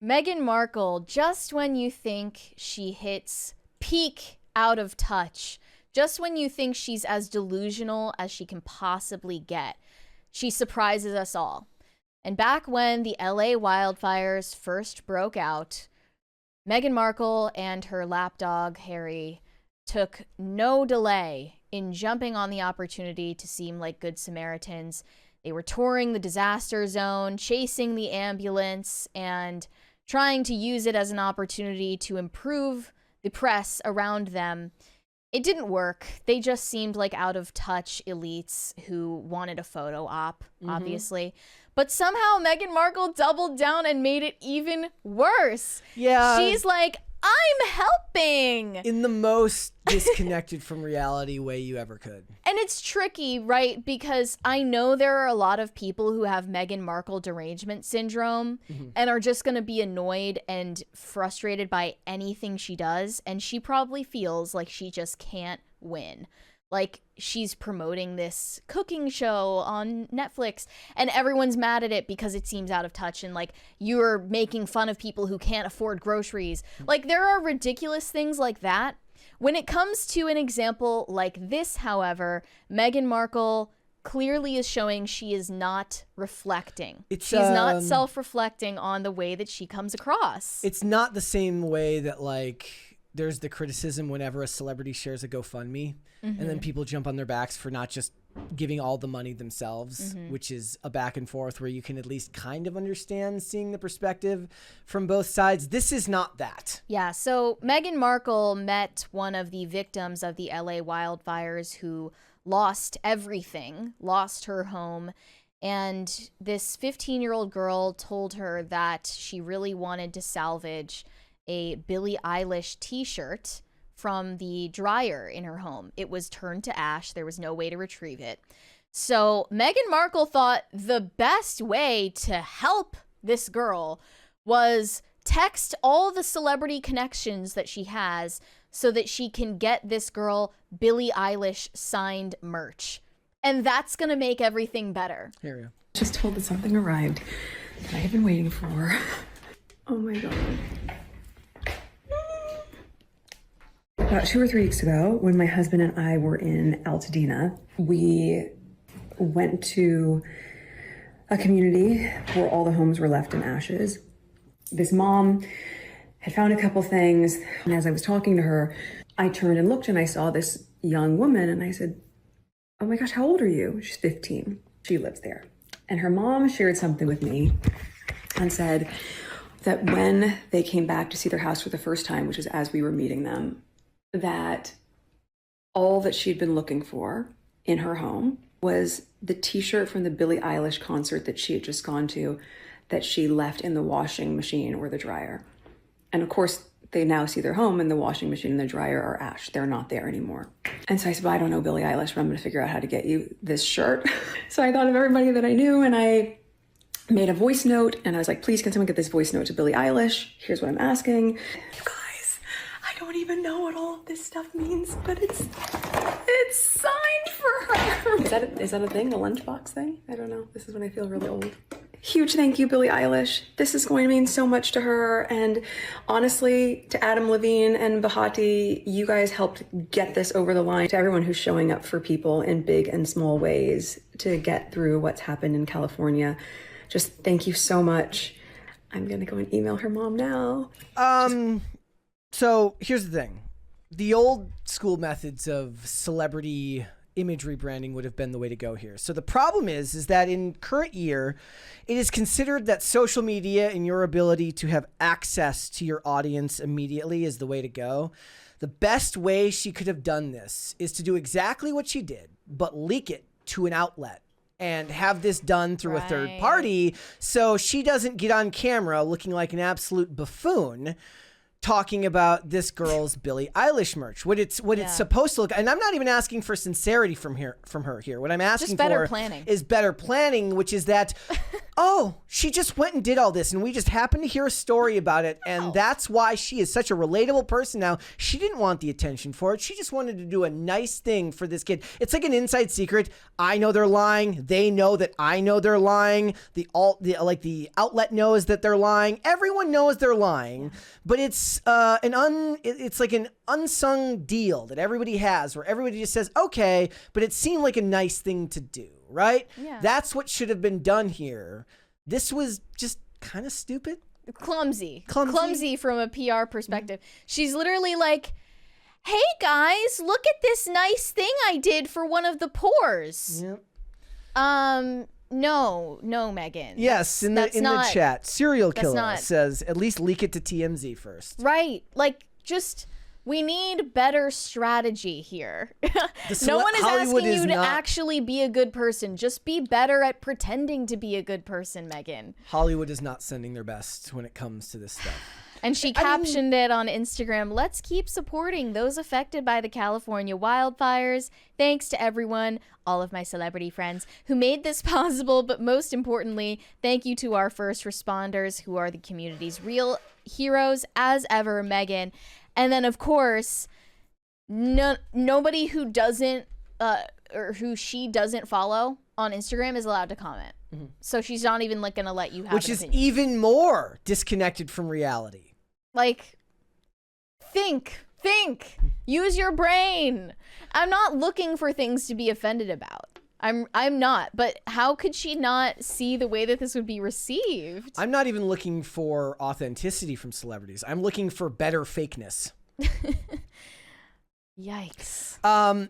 Meghan Markle, just when you think she hits peak out of touch, just when you think she's as delusional as she can possibly get, she surprises us all. And back when the LA wildfires first broke out, Meghan Markle and her lapdog, Harry, took no delay in jumping on the opportunity to seem like good Samaritans. They were touring the disaster zone, chasing the ambulance, and trying to use it as an opportunity to improve the press around them. It didn't work. They just seemed like out-of-touch elites who wanted a photo op, obviously. But somehow Meghan Markle doubled down and made it even worse. Yeah. She's like, I'm helping! In the most disconnected from reality way you ever could. And it's tricky, right? Because I know there are a lot of people who have Meghan Markle derangement syndrome and are just going to be annoyed and frustrated by anything she does. And she probably feels like she just can't win. Like, she's promoting this cooking show on Netflix and everyone's mad at it because it seems out of touch and, like, you're making fun of people who can't afford groceries. Like, there are ridiculous things like that. When it comes to an example like this, however, Meghan Markle clearly is showing she is not reflecting. She's not self-reflecting on the way that she comes across. It's not the same way that, like, there's the criticism whenever a celebrity shares a GoFundMe and then people jump on their backs for not just giving all the money themselves, which is a back and forth where you can at least kind of understand seeing the perspective from both sides. This is not that. Yeah, so Meghan Markle met one of the victims of the LA wildfires who lost everything, lost her home. And this 15-year-old girl told her that she really wanted to salvage a Billie Eilish t-shirt from the dryer in her home. It was turned to ash. There was no way to retrieve it. So Meghan Markle thought the best way to help this girl was text all the celebrity connections that she has so that she can get this girl Billie Eilish signed merch. And that's going to make everything better. Here we go. Just told that something arrived that I have been waiting for. Oh my God. About 2 or 3 weeks ago, when my husband and I were in Altadena, we went to a community where all the homes were left in ashes. This mom had found a couple things, and as I was talking to her, I turned and looked and I saw this young woman and I said, oh my gosh, how old are you? She's 15. She lives there. And her mom shared something with me and said that when they came back to see their house for the first time, which was as we were meeting them, that all that she'd been looking for in her home was the t-shirt from the Billie Eilish concert that she had just gone to that she left in the washing machine or the dryer. And of course, they now see their home and the washing machine and the dryer are ash. They're not there anymore. And so I said, well, I don't know Billie Eilish, but I'm going to figure out how to get you this shirt. So I thought of everybody that I knew and I made a voice note and I was like, please, can someone get this voice note to Billie Eilish? Here's what I'm asking. You guys, I don't even know what all of this stuff means, but it's signed for her. Is that a thing? A lunchbox thing? I don't know. This is when I feel really old. Huge thank you, Billie Eilish. This is going to mean so much to her. And honestly, to Adam Levine and Bahati, you guys helped get this over the line. To everyone who's showing up for people in big and small ways to get through what's happened in California, just thank you so much. I'm going to go and email her mom now. So here's the thing. The old school methods of celebrity imagery branding would have been the way to go here. So the problem is that in current year, it is considered that social media and your ability to have access to your audience immediately is the way to go. The best way she could have done this is to do exactly what she did, but leak it to an outlet and have this done through a third party so she doesn't get on camera looking like an absolute buffoon talking about this girl's Billie Eilish merch. What it's supposed to look, and I'm not even asking for sincerity from her here. What I'm asking for planning. is better planning, which is that, oh, she just went and did all this, and we just happened to hear a story about it, and that's why she is such a relatable person now. She didn't want the attention for it. She just wanted to do a nice thing for this kid. It's like an inside secret. I know they're lying. They know that I know they're lying. The outlet knows that they're lying. Everyone knows they're lying, but it's it's like an unsung deal that everybody has, where everybody just says, okay, but it seemed like a nice thing to do. Right? Yeah. That's what should have been done here. This was just kind of stupid. Clumsy from a PR perspective. She's literally like, hey guys, look at this nice thing I did for one of the poors. Yep. No, Meghan. Yes, in the chat, serial killer says, at least leak it to TMZ first. Right. Like, just... We need better strategy here. No one is Hollywood asking you to actually be a good person. Just be better at pretending to be a good person, Meghan. Hollywood is not sending their best when it comes to this stuff. And she captioned it on Instagram, let's keep supporting those affected by the California wildfires. Thanks to everyone, all of my celebrity friends, who made this possible. But most importantly, thank you to our first responders, who are the community's real heroes, as ever, Meghan. And then, of course, nobody who doesn't or who she doesn't follow on Instagram is allowed to comment. Mm-hmm. So she's not even like going to let you have Which is even more disconnected from reality. Like, think, use your brain. I'm not looking for things to be offended about. I'm not, but how could she not see the way that this would be received? I'm not even looking for authenticity from celebrities. I'm looking for better fakeness. Yikes.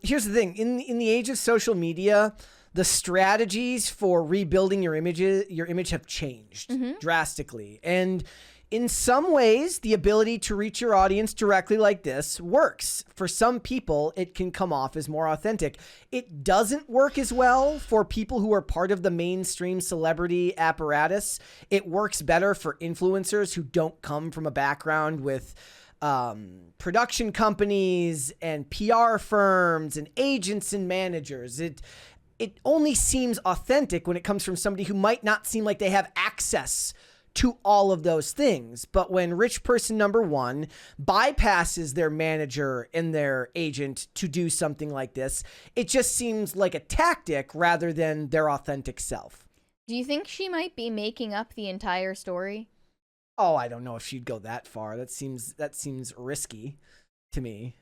Here's the thing. In the age of social media, the strategies for rebuilding your image have changed drastically. And in some ways, the ability to reach your audience directly like this works. For some people, it can come off as more authentic. It doesn't work as well for people who are part of the mainstream celebrity apparatus. It works better for influencers who don't come from a background with production companies and PR firms and agents and managers. It only seems authentic when it comes from somebody who might not seem like they have access to all of those things. But when rich person number one bypasses their manager and their agent to do something like this, it just seems like a tactic rather than their authentic self. Do you think she might be making up the entire story? Oh, I don't know if she'd go that far. That seems risky to me.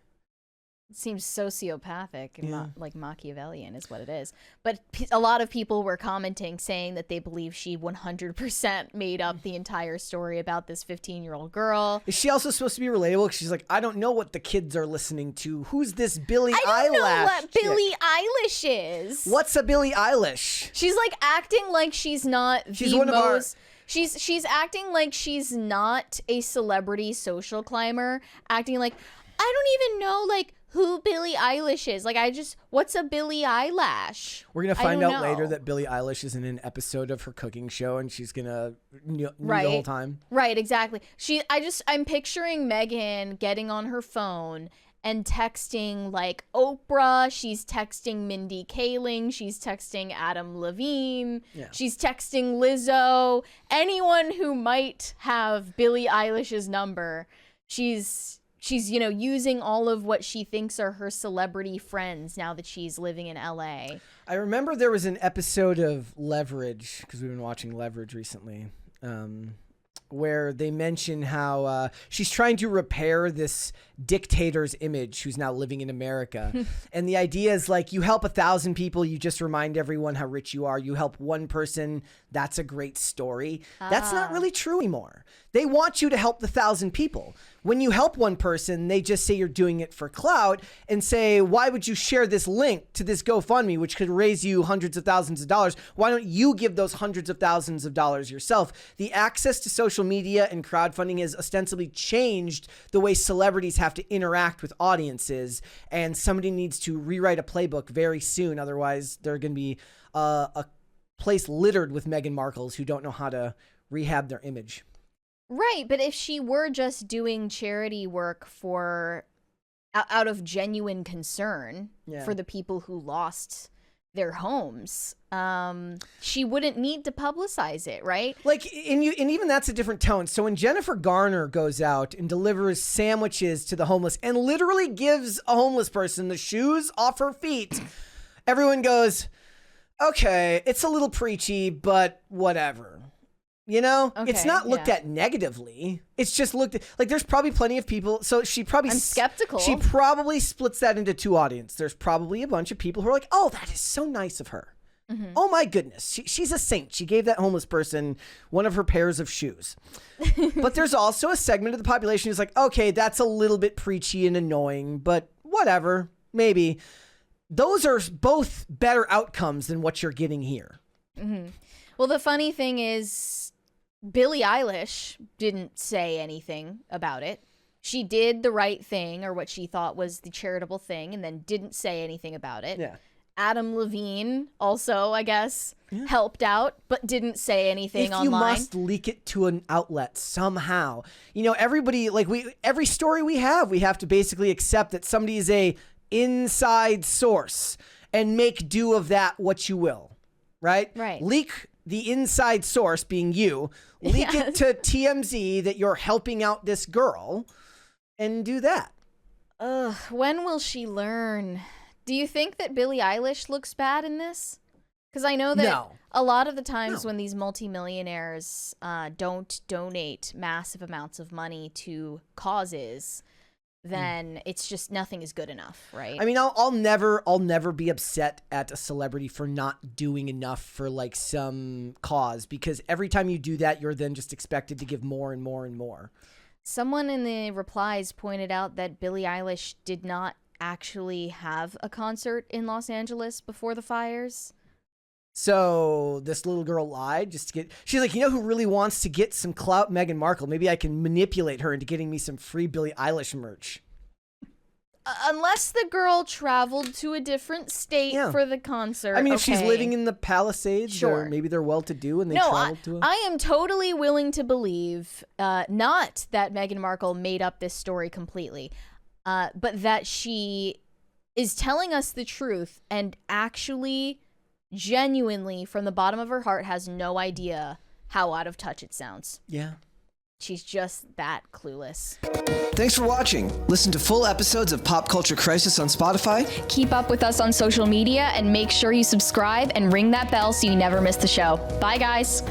It seems sociopathic and like Machiavellian is what it is. But a lot of people were commenting saying that they believe she 100% made up the entire story about this 15-year-old girl. Is she also supposed to be relatable? She's like, I don't know what the kids are listening to. Who's this Billie Eilish? I don't know what Billie Eilish is. What's a Billie Eilish? She's like acting like she's not She's acting like she's not a celebrity social climber, acting like, I don't even know, like, who Billie Eilish is. Like, what's a Billie Eyelash? We're going to find out later that Billie Eilish is in an episode of her cooking show and she's going to the whole time. Right, exactly. I'm picturing Meghan getting on her phone and texting like Oprah, she's texting Mindy Kaling, she's texting Adam Levine, she's texting Lizzo, anyone who might have Billie Eilish's number. She's using all of what she thinks are her celebrity friends now that she's living in LA. I remember there was an episode of Leverage, because we've been watching Leverage recently, where they mention how she's trying to repair this dictator's image who's now living in America. And the idea is like, you help 1,000 people, you just remind everyone how rich you are. You help one person, that's a great story. That's not really true anymore. They want you to help the 1,000 people. When you help one person, they just say you're doing it for clout and say, why would you share this link to this GoFundMe, which could raise you hundreds of thousands of dollars? Why don't you give those hundreds of thousands of dollars yourself? The access to social media and crowdfunding has ostensibly changed the way celebrities have to interact with audiences, and somebody needs to rewrite a playbook very soon. Otherwise, there are going to be a place littered with Meghan Markles who don't know how to rehab their image. Right, but if she were just doing charity work out of genuine concern for the people who lost their homes. She wouldn't need to publicize it, right? Like, and even that's a different tone. So when Jennifer Garner goes out and delivers sandwiches to the homeless and literally gives a homeless person the shoes off her feet, everyone goes, okay, it's a little preachy, but whatever. You know, it's not looked at negatively. It's just looked at, like, there's probably plenty of people. So she probably, I'm skeptical. She probably splits that into two audiences. There's probably a bunch of people who are like, oh, that is so nice of her. Mm-hmm. Oh my goodness. She's a saint. She gave that homeless person one of her pairs of shoes. But there's also a segment of the population who's like, okay, that's a little bit preachy and annoying, but whatever, maybe. Those are both better outcomes than what you're getting here. Mm-hmm. Well, the funny thing is, Billie Eilish didn't say anything about it. She did the right thing, or what she thought was the charitable thing, and then didn't say anything about it. Yeah. Adam Levine also, I guess, helped out, but didn't say anything online. If you must leak it to an outlet somehow. You know, everybody, like, every story we have to basically accept that somebody is a inside source and make do of that what you will. Right? Right. Leak the inside source, being you, leak it to TMZ that you're helping out this girl, and do that. Ugh, when will she learn? Do you think that Billie Eilish looks bad in this? Because I know that a lot of the times when these multimillionaires don't donate massive amounts of money to causes, then it's just nothing is good enough, right? I mean, I'll never be upset at a celebrity for not doing enough for, like, some cause, because every time you do that, you're then just expected to give more and more and more. Someone in the replies pointed out that Billie Eilish did not actually have a concert in Los Angeles before the fires. So this little girl lied just to get... She's like, you know who really wants to get some clout? Meghan Markle. Maybe I can manipulate her into getting me some free Billie Eilish merch. Unless the girl traveled to a different state for the concert. I mean, if she's living in the Palisades, or maybe they're well-to-do and they traveled to it. I am totally willing to believe, not that Meghan Markle made up this story completely, but that she is telling us the truth and actually... genuinely, from the bottom of her heart, has no idea how out of touch it sounds. Yeah. She's just that clueless. Thanks for watching. Listen to full episodes of Pop Culture Crisis on Spotify. Keep up with us on social media and make sure you subscribe and ring that bell so you never miss the show. Bye, guys.